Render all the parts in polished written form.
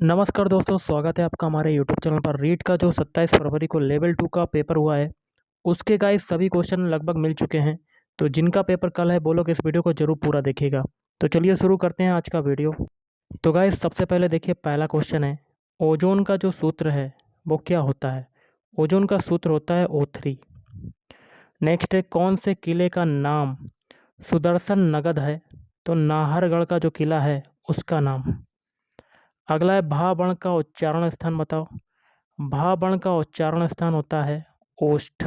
नमस्कार दोस्तों, स्वागत है आपका हमारे यूट्यूब चैनल पर। रीट का जो 27 फरवरी को लेवल 2 का पेपर हुआ है, उसके गाइस सभी क्वेश्चन लगभग मिल चुके हैं। तो जिनका पेपर कल है वो लोग इस वीडियो को जरूर पूरा देखिएगा। तो चलिए शुरू करते हैं आज का वीडियो। तो गाइस सबसे पहले देखिए, पहला क्वेश्चन है, ओजोन का जो सूत्र है वो क्या होता है। ओजोन का सूत्र होता है O3। नेक्स्ट है, कौन से किले का नाम सुदर्शन नगद है। तो नाहरगढ़ का जो किला है उसका नाम। अगला है, भा वर्ण का उच्चारण स्थान बताओ। भा वर्ण का उच्चारण स्थान होता है ओष्ठ।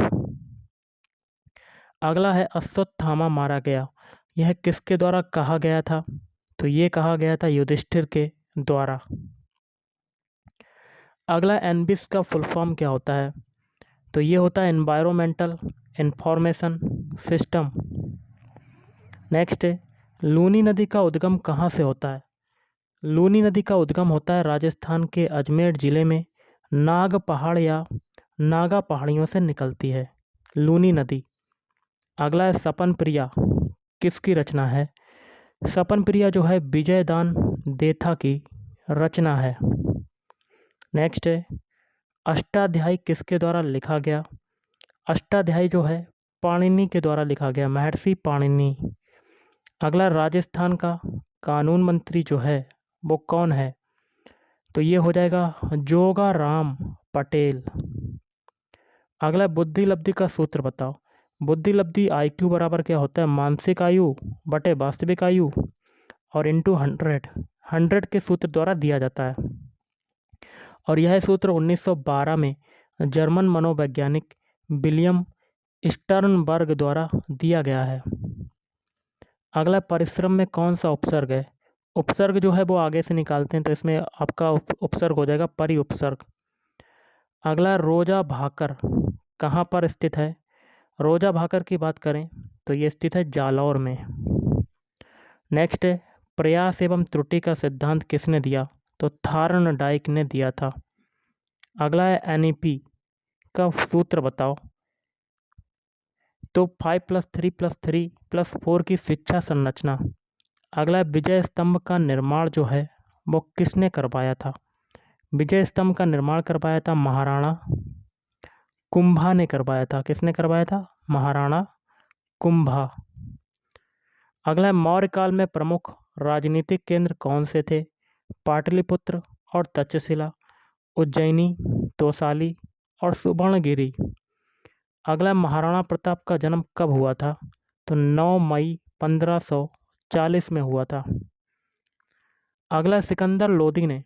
अगला है, अश्वत्थामा मारा गया, यह किसके द्वारा कहा गया था। तो ये कहा गया था युधिष्ठिर के द्वारा। अगला, एनबिस का फुल फॉर्म क्या होता है। तो ये होता है एनवायरमेंटल इंफॉर्मेशन सिस्टम। नेक्स्ट है, लूनी नदी का उद्गम कहाँ से होता है। लूनी नदी का उद्गम होता है राजस्थान के अजमेर जिले में नाग पहाड़ या नागा पहाड़ियों से निकलती है लूनी नदी। अगला है, सपन प्रिया किसकी रचना है। सपन प्रिया जो है विजयदान देथा की रचना है। नेक्स्ट है, अष्टाध्यायी किसके द्वारा लिखा गया। अष्टाध्यायी जो है पाणिनि के द्वारा लिखा गया, महर्षि पाणिनि। अगला, राजस्थान का कानून मंत्री जो है वो कौन है। तो ये हो जाएगा जोगाराम पटेल। अगला, बुद्धि लब्धि का सूत्र बताओ। बुद्धि लब्धि IQ बराबर क्या होता है, मानसिक आयु बटे वास्तविक आयु और इंटू 100 के सूत्र द्वारा दिया जाता है। और यह सूत्र 1912 में जर्मन मनोवैज्ञानिक विलियम स्टर्नबर्ग द्वारा दिया गया है। अगला, परिश्रम में कौन सा उपसर्ग है। उपसर्ग जो है वो आगे से निकालते हैं, तो इसमें आपका उपसर्ग हो जाएगा परि उपसर्ग। अगला, रोजा भाकर कहाँ पर स्थित है। रोजा भाकर की बात करें तो ये स्थित है जालौर में। नेक्स्ट है, प्रयास एवं त्रुटि का सिद्धांत किसने दिया। तो थार्नडाइक ने दिया था। अगला है, NEP का सूत्र बताओ। तो 5+3+3+4 की शिक्षा संरचना। अगला है, विजय स्तंभ का निर्माण जो है वो किसने करवाया था। विजय स्तंभ का निर्माण करवाया था महाराणा कुंभा ने करवाया था। किसने करवाया था, महाराणा कुंभा। अगला है, मौर्य काल में प्रमुख राजनीतिक केंद्र कौन से थे। पाटलिपुत्र और तक्षशिला, उज्जैनी, तोसाली और सुवर्णगिरी। अगला, महाराणा प्रताप का जन्म कब हुआ था। तो 9 मई 1540 में हुआ था। अगला, सिकंदर लोदी ने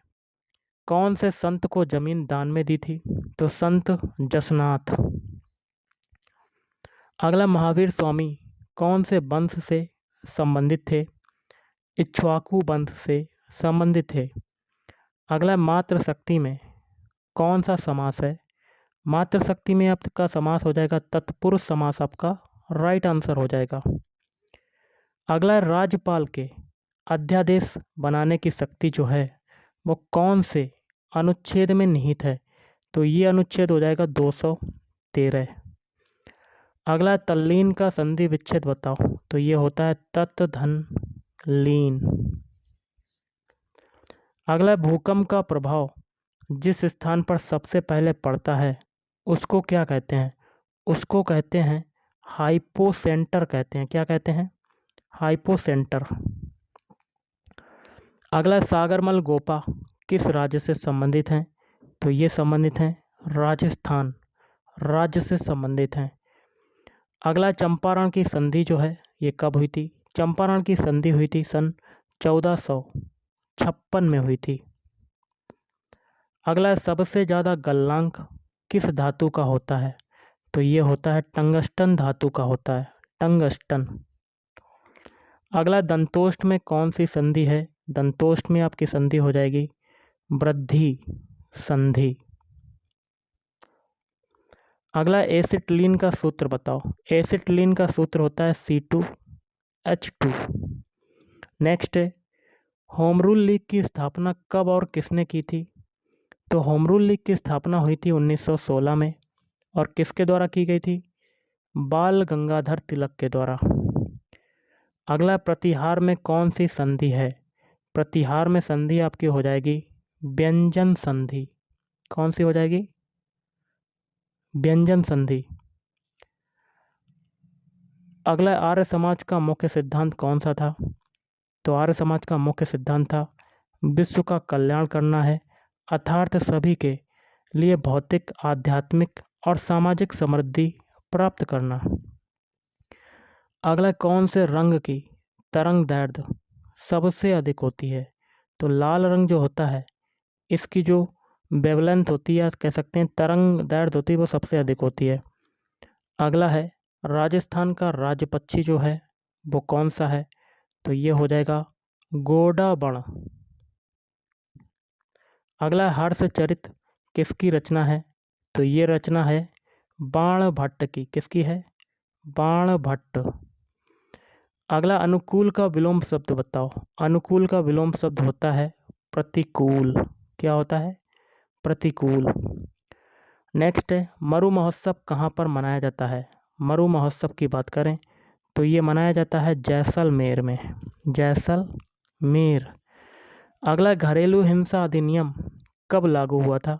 कौन से संत को जमीन दान में दी थी। तो संत जसनाथ। अगला, महावीर स्वामी कौन से वंश से संबंधित थे। इक्ष्वाकु वंश से संबंधित थे। अगला, मातृशक्ति में कौन सा समास है। मातृशक्ति में आपका समास हो जाएगा तत्पुरुष समास, आपका राइट आंसर हो जाएगा। अगला, राज्यपाल के अध्यादेश बनाने की शक्ति जो है वो कौन से अनुच्छेद में निहित है। तो ये अनुच्छेद हो जाएगा 213। अगला, तल्लीन का संधि विच्छेद बताओ। तो ये होता है तत् धन लीन। अगला, भूकंप का प्रभाव जिस स्थान पर सबसे पहले पड़ता है उसको क्या कहते हैं। उसको कहते हैं हाइपोसेंटर कहते हैं। क्या कहते हैं, हाइपोसेंटर। अगला, सागरमल गोपा किस राज्य से संबंधित हैं। तो ये संबंधित हैं राजस्थान राज्य से संबंधित हैं। अगला, चंपारण की संधि जो है ये कब हुई थी। चंपारण की संधि हुई थी सन 1456 में हुई थी। अगला, सबसे ज़्यादा गलनांक किस धातु का होता है। तो ये होता है टंगस्टन धातु का होता है, टंगस्टन। अगला, दंतोष्ठ में कौन सी संधि है। दंतोष्ठ में आपकी संधि हो जाएगी वृद्धि संधि। अगला, एसिटिलीन का सूत्र बताओ। एसिटिलीन का सूत्र होता है C2H2। नेक्स्ट है, होम रूल लीग की स्थापना कब और किसने की थी। तो होम रूल लीग की स्थापना हुई थी 1916 में और किसके द्वारा की गई थी, बाल गंगाधर तिलक के द्वारा। अगला, प्रतिहार में कौन सी संधि है। प्रतिहार में संधि आपकी हो जाएगी व्यंजन संधि। कौन सी हो जाएगी? व्यंजन संधि। अगला आर्य समाज का मुख्य सिद्धांत कौन सा था? तो आर्य समाज का मुख्य सिद्धांत था विश्व का कल्याण करना है, अर्थात सभी के लिए भौतिक, आध्यात्मिक और सामाजिक समृद्धि प्राप्त करना। अगला कौन से रंग की तरंग दैर्ध्य सबसे अधिक होती है? तो लाल रंग जो होता है इसकी जो वेवलेंथ होती है, कह सकते हैं तरंग दैर्ध्य होती है, वो सबसे अधिक होती है। अगला है राजस्थान का राज्य पक्षी जो है वो कौन सा है? तो ये हो जाएगा गोडावण। अगला हर्षचरित किसकी रचना है? तो ये रचना है बाणभट्ट की। किसकी है? बाणभट्ट। अगला अनुकूल का विलोम शब्द बताओ। अनुकूल का विलोम शब्द होता है प्रतिकूल। क्या होता है? प्रतिकूल। नेक्स्ट है मरु महोत्सव कहाँ पर मनाया जाता है? मरु महोत्सव की बात करें तो ये मनाया जाता है जैसलमेर में। जैसलमेर। अगला घरेलू हिंसा अधिनियम कब लागू हुआ था?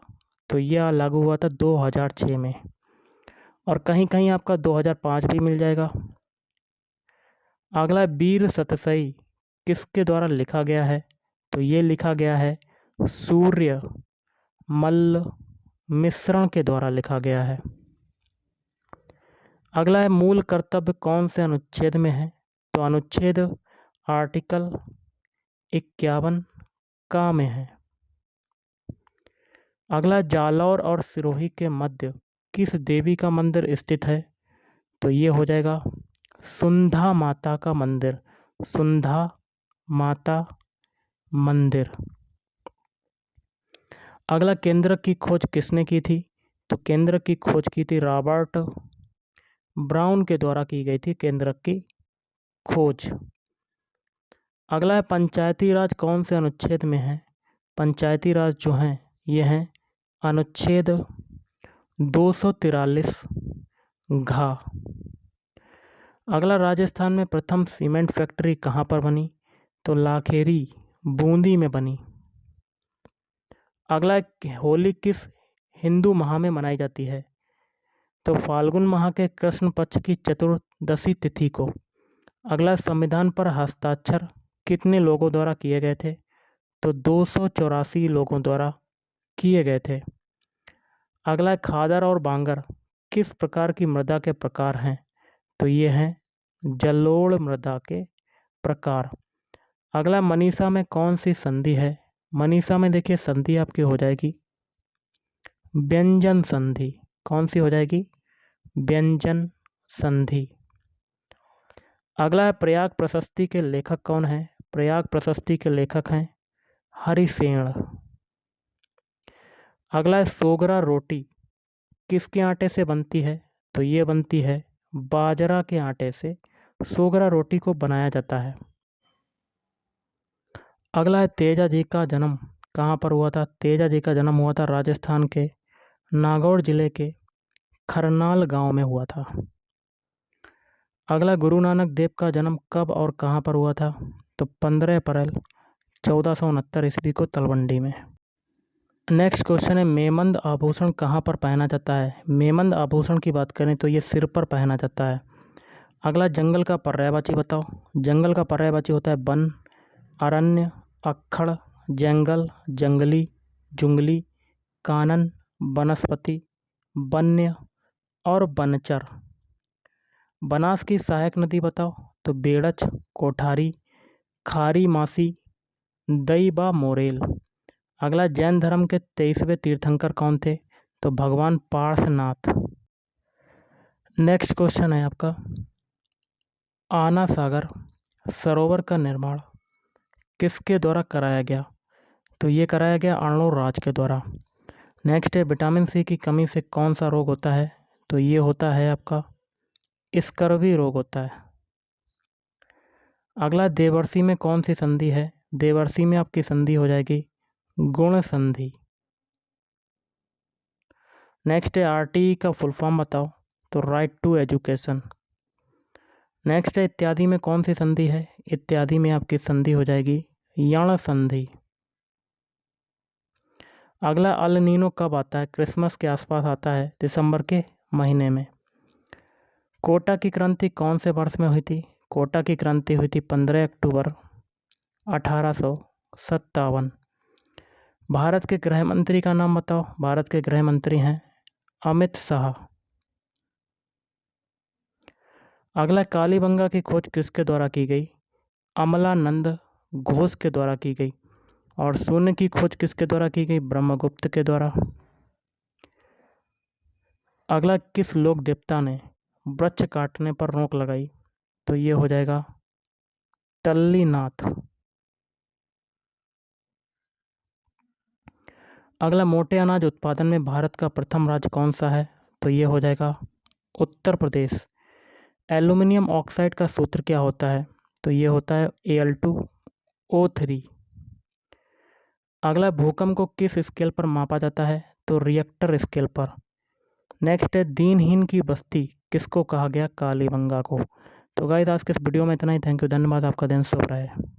तो यह लागू हुआ था 2006 में, और कहीं कहीं आपका 2005 भी मिल जाएगा। अगला वीर सतसई किसके द्वारा लिखा गया है? तो ये लिखा गया है सूर्य मल्ल मिश्रण के द्वारा लिखा गया है। अगला है मूल कर्तव्य कौन से अनुच्छेद में है? तो अनुच्छेद आर्टिकल 51 का में है। अगला जालौर और सिरोही के मध्य किस देवी का मंदिर स्थित है? तो ये हो जाएगा सुंधा माता का मंदिर। सुंधा माता मंदिर। अगला केंद्रक की खोज किसने की थी? तो केंद्रक की खोज की थी रॉबर्ट ब्राउन के द्वारा की गई थी केंद्रक की खोज। अगला है पंचायती राज कौन से अनुच्छेद में है? पंचायती राज जो हैं ये हैं अनुच्छेद 243 घ। अगला राजस्थान में प्रथम सीमेंट फैक्ट्री कहाँ पर बनी? तो लाखेरी बूंदी में बनी। अगला होली किस हिंदू माह में मनाई जाती है? तो फाल्गुन माह के कृष्ण पक्ष की चतुर्दशी तिथि को। अगला संविधान पर हस्ताक्षर कितने लोगों द्वारा किए गए थे? तो 284 लोगों द्वारा किए गए थे। अगला खादर और बांगर किस प्रकार की मृदा के प्रकार हैं? तो ये हैं जलोढ़ मृदा के प्रकार। अगला मनीषा में कौन सी संधि है? मनीषा में देखिए संधि आपकी हो जाएगी व्यंजन संधि। कौन सी हो जाएगी? व्यंजन संधि। अगला है प्रयाग प्रशस्ति के लेखक कौन है? प्रयाग प्रशस्ति के लेखक हैं हरिसेन। अगला है सोगरा रोटी किसके आटे से बनती है? तो ये बनती है बाजरा के आटे से सोगरा रोटी को बनाया जाता है। अगला है तेजा जी का जन्म कहाँ पर हुआ था? तेजा जी का जन्म हुआ था राजस्थान के नागौर जिले के खरनाल गांव में हुआ था। अगला गुरु नानक देव का जन्म कब और कहाँ पर हुआ था? तो 15 अप्रैल 1469 ईस्वी को तलवंडी में। नेक्स्ट क्वेश्चन है मेमंद आभूषण कहाँ पर पहना जाता है? मेमंद आभूषण की बात करें तो ये सिर पर पहना जाता है। अगला जंगल का पर्यायवाची बताओ। जंगल का पर्यायवाची होता है वन, अरण्य, अक्खड़, जंगल, जंगली, जुंगली, कानन, वनस्पति, वन्य और वनचर। बनास की सहायक नदी बताओ। तो बेड़च, कोठारी, खारी मासी, दई बा मोरेल। अगला जैन धर्म के 23वें तीर्थंकर कौन थे? तो भगवान पार्श्वनाथ। नेक्स्ट क्वेश्चन है आपका आना सागर सरोवर का निर्माण किसके द्वारा कराया गया? तो ये कराया गया अर्णो राज के द्वारा। नेक्स्ट है विटामिन सी की कमी से कौन सा रोग होता है? तो ये होता है आपका स्कर्वी रोग होता है। अगला देवर्षि में कौन सी संधि है? देवर्षि में आपकी संधि हो जाएगी गुण संधि। नेक्स्ट है आरटीई का फुल फॉर्म बताओ। तो राइट टू एजुकेशन। नेक्स्ट है इत्यादि में कौन सी संधि है? इत्यादि में आपकी संधि हो जाएगी यण संधि। अगला अल नीनो कब आता है? क्रिसमस के आसपास आता है, दिसंबर के महीने में। कोटा की क्रांति कौन से वर्ष में हुई थी? कोटा की क्रांति हुई थी 15 अक्टूबर 1857। भारत के गृह मंत्री का नाम बताओ। भारत के गृह मंत्री हैं अमित शाह। अगला, कालीबंगा की खोज किसके द्वारा की गई? अमलानंद घोष के द्वारा की गई। और शून्य की खोज किसके द्वारा की गई? ब्रह्मगुप्त के द्वारा। अगला, किस लोक देवता ने वृक्ष काटने पर रोक लगाई? तो ये हो जाएगा टल्लीनाथ। अगला, मोटे अनाज उत्पादन में भारत का प्रथम राज्य कौन सा है? तो ये हो जाएगा उत्तर प्रदेश। एल्युमिनियम ऑक्साइड का सूत्र क्या होता है? तो ये होता है Al2O3। अगला, भूकंप को किस स्केल पर मापा जाता है? तो रिएक्टर स्केल पर। नेक्स्ट है, दीनहीन की बस्ती किसको कहा गया? कालीबंगा को। तो गाइस, आज के इस वीडियो में इतना ही। थैंक यू, धन्यवाद। आपका दिन शुभ रहे।